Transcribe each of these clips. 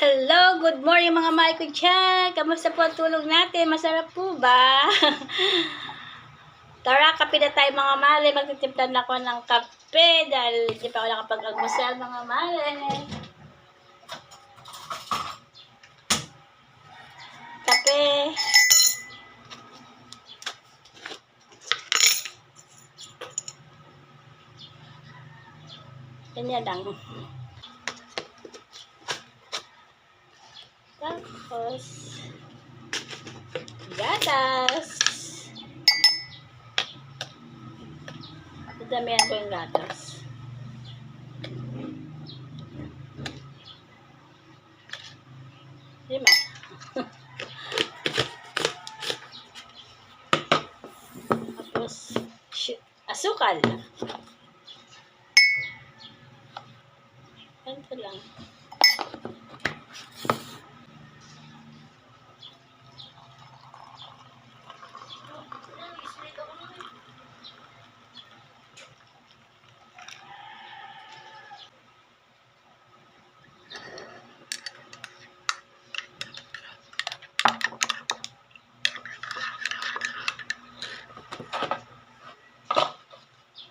Hello, good morning mga mahal ko dyan. Kamusta po ang tulog natin? Masarap po ba? Tara, kape na tayo mga mahal. Magtitimplan na ako ng kape dahil hindi pa ako nakapag-almusal mga mahal. Kape. Ganyan lang. Tapos, gatas. Damihan ko yung gatas. Lima. Tapos, asukal. Ganito lang.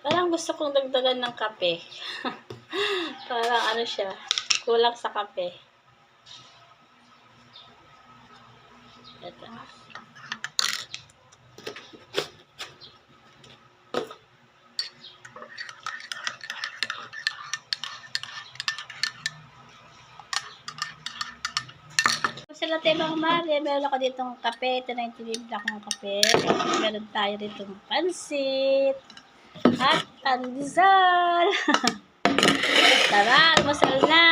Parang gusto kong dagdagan ng kape. Parang ano siya, kulang sa kape. Ito. Sila tayo mga mali, meron ako ditong kape. Ito na yung tinimpla kong kape. Meron tayo ditong pansit. At pandesal. Tara, almusal na.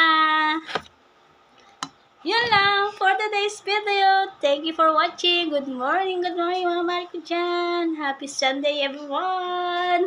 Yun lang for today's video. Thank you for watching. Good morning mga mahal ko dyan. Happy Sunday everyone.